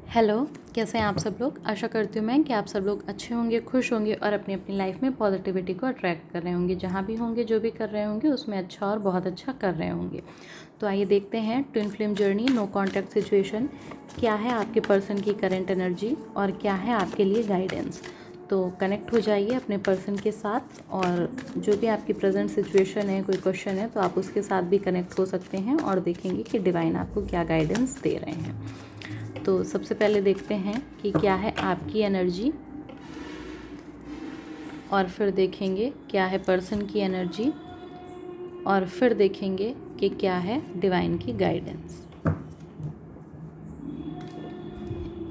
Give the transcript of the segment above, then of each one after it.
Hello, कैसे हैं आप सब लोग। आशा करती हूँ मैं कि आप सब लोग अच्छे होंगे, खुश होंगे और अपनी अपनी लाइफ में पॉजिटिविटी को अट्रैक्ट कर रहे होंगे। जहाँ भी होंगे, जो भी कर रहे होंगे, उसमें अच्छा और बहुत अच्छा कर रहे होंगे। तो आइए देखते हैं twin flame journey, no contact situation, क्या है आपके पर्सन की करंट एनर्जी और क्या है आपके लिए गाइडेंस। तो कनेक्ट हो जाइए अपने पर्सन के साथ, और जो भी आपकी प्रेजेंट सिचुएशन है, कोई क्वेश्चन है तो आप उसके साथ भी कनेक्ट हो सकते हैं और देखेंगे कि डिवाइन आपको क्या गाइडेंस दे रहे हैं। तो सबसे पहले देखते हैं कि क्या है आपकी एनर्जी, और फिर देखेंगे क्या है पर्सन की एनर्जी, और फिर देखेंगे कि क्या है डिवाइन की guidance.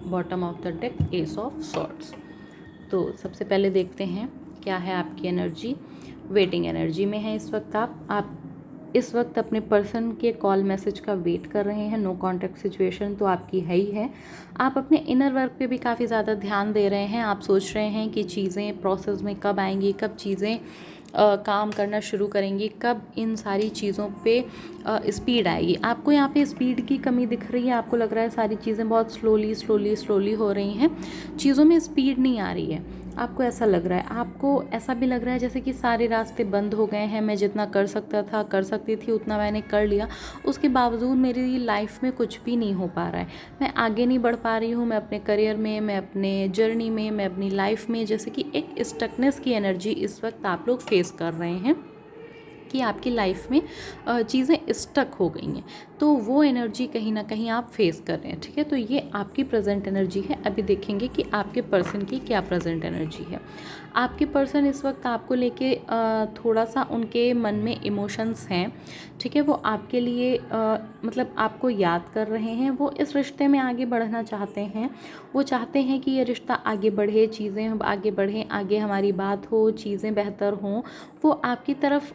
Bottom of the deck, S of swords. तो सबसे पहले देखते हैं क्या है आपकी एनर्जी। वेटिंग एनर्जी में है इस वक्त आप इस वक्त अपने पर्सन के कॉल मैसेज का वेट कर रहे हैं। नो कॉन्टैक्ट सिचुएशन तो आपकी है ही है। आप अपने इनर वर्क पे भी काफ़ी ज़्यादा ध्यान दे रहे हैं। आप सोच रहे हैं कि चीज़ें प्रोसेस में कब आएंगी, कब चीज़ें काम करना शुरू करेंगी, कब इन सारी चीज़ों पे स्पीड आएगी। आपको यहाँ पे स्पीड की कमी दिख रही है। आपको लग रहा है सारी चीज़ें बहुत स्लोली हो रही हैं, चीज़ों में स्पीड नहीं आ रही है। आपको ऐसा लग रहा है, आपको ऐसा भी लग रहा है जैसे कि सारे रास्ते बंद हो गए हैं। मैं जितना कर सकती थी उतना मैंने कर लिया, उसके बावजूद मेरी लाइफ में कुछ भी नहीं हो पा रहा है। मैं आगे नहीं बढ़ पा रही हूँ, मैं अपने करियर में, मैं अपने जर्नी में, मैं अपनी लाइफ में, जैसे कि एक स्टकनेस की एनर्जी इस वक्त आप लोग फेस कर रहे हैं कि आपकी लाइफ में चीज़ें स्टक हो गई हैं। तो वो एनर्जी कहीं ना कहीं आप फेस कर रहे हैं। ठीक है, तो ये आपकी प्रेजेंट एनर्जी है। अभी देखेंगे कि आपके पर्सन की क्या प्रेजेंट एनर्जी है। आपके पर्सन इस वक्त आपको लेके थोड़ा सा उनके मन में इमोशंस हैं। ठीक है, वो आपके लिए मतलब आपको याद कर रहे हैं। वो इस रिश्ते में आगे बढ़ना चाहते हैं। वो चाहते हैं कि ये रिश्ता आगे बढ़े, चीज़ें आगे बढ़ें, आगे हमारी बात हो, चीज़ें बेहतर हों। वो आपकी तरफ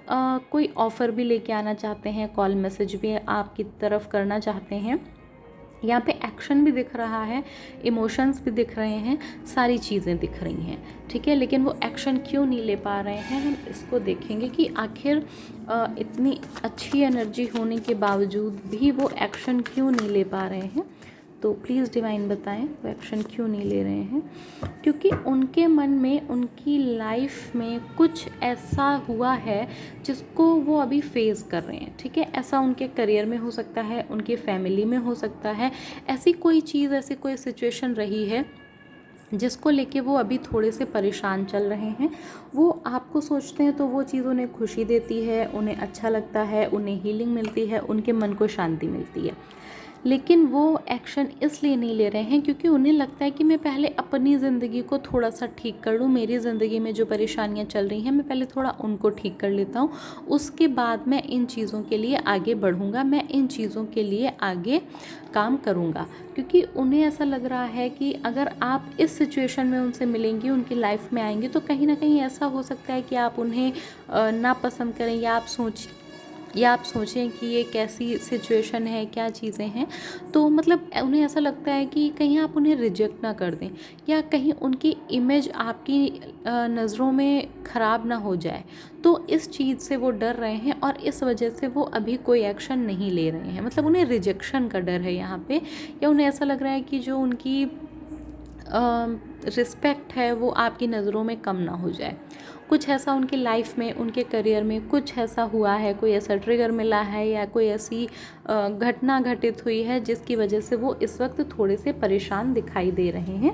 कोई ऑफ़र भी लेके आना चाहते हैं, कॉल मैसेज भी आपकी तरफ करना चाहते हैं। यहाँ पे एक्शन भी दिख रहा है, इमोशंस भी दिख रहे हैं, सारी चीज़ें दिख रही हैं। ठीक है, लेकिन वो एक्शन क्यों नहीं ले पा रहे हैं, हम इसको देखेंगे कि आखिर इतनी अच्छी एनर्जी होने के बावजूद भी वो एक्शन क्यों नहीं ले पा रहे हैं। तो प्लीज़ डिवाइन बताएं वो एक्शन क्यों नहीं ले रहे हैं। क्योंकि उनके मन में, उनकी लाइफ में कुछ ऐसा हुआ है जिसको वो अभी फेस कर रहे हैं। ठीक है, ऐसा उनके करियर में हो सकता है, उनकी फैमिली में हो सकता है। ऐसी कोई चीज़, ऐसी कोई सिचुएशन रही है जिसको लेके वो अभी थोड़े से परेशान चल रहे हैं। वो आपको सोचते हैं तो वो चीज़ उन्हें खुशी देती है, उन्हें अच्छा लगता है, उन्हें हीलिंग मिलती है, उनके मन को शांति मिलती है। लेकिन वो एक्शन इसलिए नहीं ले रहे हैं क्योंकि उन्हें लगता है कि मैं पहले अपनी ज़िंदगी को थोड़ा सा ठीक कर लूँ। मेरी ज़िंदगी में जो परेशानियाँ चल रही हैं, मैं पहले थोड़ा उनको ठीक कर लेता हूँ, उसके बाद मैं इन चीज़ों के लिए आगे बढ़ूँगा, मैं इन चीज़ों के लिए आगे काम करूँगा। क्योंकि उन्हें ऐसा लग रहा है कि अगर आप इस सिचुएशन में उनसे मिलेंगी, उनकी लाइफ में आएंगी, तो कहीं ना कहीं ऐसा हो सकता है कि आप उन्हें नापसंद करें, या आप सोचें कि ये कैसी सिचुएशन है, क्या चीज़ें हैं। तो मतलब उन्हें ऐसा लगता है कि कहीं आप उन्हें रिजेक्ट ना कर दें, या कहीं उनकी इमेज आपकी नज़रों में ख़राब ना हो जाए। तो इस चीज़ से वो डर रहे हैं और इस वजह से वो अभी कोई एक्शन नहीं ले रहे हैं। मतलब उन्हें रिजेक्शन का डर है यहाँ पे, या उन्हें ऐसा लग रहा है कि जो उनकी रिस्पेक्ट है वो आपकी नज़रों में कम ना हो जाए। कुछ ऐसा उनकी लाइफ में, उनके करियर में कुछ ऐसा हुआ है, कोई ऐसा ट्रिगर मिला है, या कोई ऐसी घटना घटित हुई है जिसकी वजह से वो इस वक्त थोड़े से परेशान दिखाई दे रहे हैं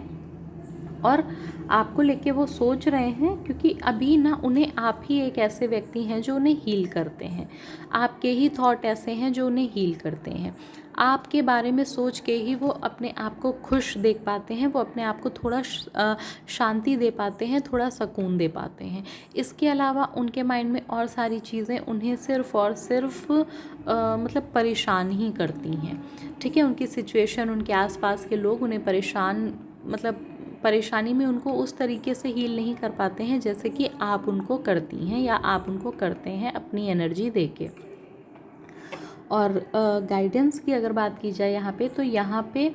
और आपको लेके वो सोच रहे हैं। क्योंकि अभी ना उन्हें आप ही एक ऐसे व्यक्ति हैं जो उन्हें हील करते हैं। आपके ही थॉट ऐसे हैं जो उन्हें हील करते हैं। आपके बारे में सोच के ही वो अपने आप को खुश देख पाते हैं, वो अपने आप को थोड़ा शांति दे पाते हैं, थोड़ा सुकून दे पाते हैं। इसके अलावा उनके माइंड में और सारी चीज़ें उन्हें सिर्फ़ और सिर्फ मतलब परेशान ही करती हैं। ठीक है, उनकी सिचुएशन, उनके आसपास के लोग उन्हें परेशान, मतलब परेशानी में उनको उस तरीके से हील नहीं कर पाते हैं जैसे कि आप उनको करती हैं या आप उनको करते हैं अपनी एनर्जी देके। और गाइडेंस की अगर बात की जाए यहाँ पे, तो यहाँ पे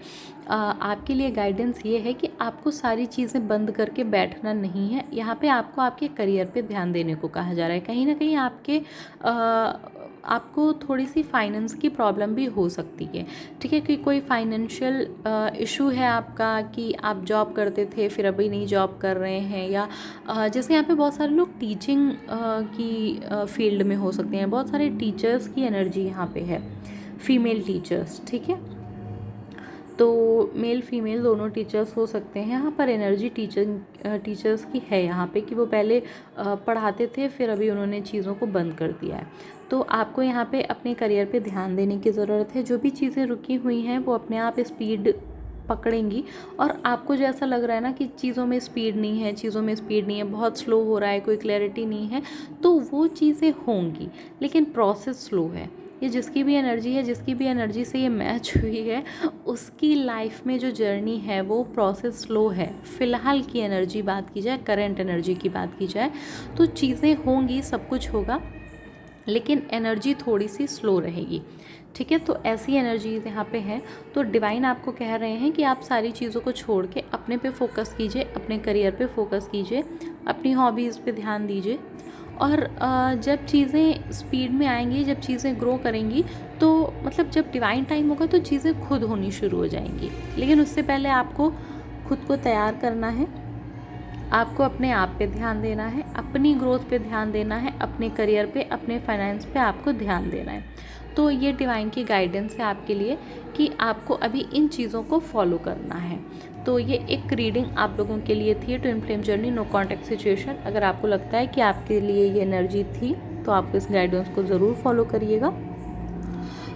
आपके लिए गाइडेंस ये है कि आपको सारी चीज़ें बंद करके बैठना नहीं है। यहाँ पे आपको आपके करियर पे ध्यान देने को कहा जा रहा है। कहीं ना कहीं आपके आपको थोड़ी सी फाइनेंस की प्रॉब्लम भी हो सकती है, ठीक है, कि कोई फाइनेंशियल इशू है आपका, कि आप जॉब करते थे फिर अभी नहीं जॉब कर रहे हैं, या जैसे यहाँ पे बहुत सारे लोग टीचिंग की फील्ड में हो सकते हैं, बहुत सारे टीचर्स की एनर्जी यहाँ पे है, फीमेल टीचर्स, ठीक है, तो मेल फीमेल दोनों टीचर्स हो सकते हैं। यहाँ पर एनर्जी टीचर्स की है यहाँ पे, कि वो पहले पढ़ाते थे फिर अभी उन्होंने चीज़ों को बंद कर दिया है। तो आपको यहाँ पे अपने करियर पे ध्यान देने की ज़रूरत है। जो भी चीज़ें रुकी हुई हैं वो अपने आप स्पीड पकड़ेंगी, और आपको जो ऐसा लग रहा है ना कि चीज़ों में स्पीड नहीं है, चीज़ों में स्पीड नहीं है, बहुत स्लो हो रहा है, कोई क्लैरिटी नहीं है, तो वो चीज़ें होंगी, लेकिन प्रोसेस स्लो है। ये जिसकी भी एनर्जी है, जिसकी भी एनर्जी से ये मैच हुई है, उसकी लाइफ में जो जर्नी है वो प्रोसेस स्लो है। फ़िलहाल की एनर्जी बात की जाए, करंट एनर्जी की बात की जाए, तो चीज़ें होंगी, सब कुछ होगा, लेकिन एनर्जी थोड़ी सी स्लो रहेगी, ठीक है। तो ऐसी एनर्जी यहाँ पे है। तो डिवाइन आपको कह रहे हैं कि आप सारी चीज़ों को छोड़ के अपने पे फोकस कीजिए, अपने करियर पे फोकस कीजिए, अपनी हॉबीज़ पे ध्यान दीजिए, और जब चीज़ें स्पीड में आएंगी, जब चीज़ें ग्रो करेंगी, तो मतलब जब डिवाइन टाइम होगा तो चीज़ें खुद होनी शुरू हो जाएंगी, लेकिन उससे पहले आपको खुद को तैयार करना है, आपको अपने आप पे ध्यान देना है, अपनी ग्रोथ पे ध्यान देना है, अपने करियर पे, अपने फाइनेंस पे आपको ध्यान देना है। तो ये डिवाइन की गाइडेंस है आपके लिए कि आपको अभी इन चीज़ों को फॉलो करना है। तो ये एक रीडिंग आप लोगों के लिए थी, twin flame journey, no contact situation. अगर आपको लगता है कि आपके लिए ये एनर्जी थी तो आप इस गाइडेंस को ज़रूर फॉलो करिएगा।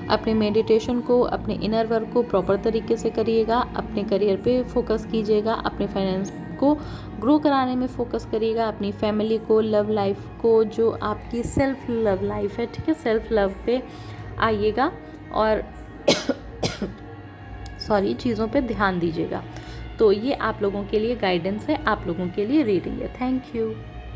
अपने मेडिटेशन को, अपने इनर वर्क को प्रॉपर तरीके से करिएगा, अपने करियर पे फोकस कीजिएगा, अपने फाइनेंस को ग्रो कराने में फोकस करिएगा, अपनी फैमिली को, लव लाइफ को, जो आपकी सेल्फ लव लाइफ है, ठीक है, सेल्फ लव पे आइएगा, और सॉरी, चीज़ों पे ध्यान दीजिएगा। तो ये आप लोगों के लिए गाइडेंस है, आप लोगों के लिए रीडिंग है। Thank you.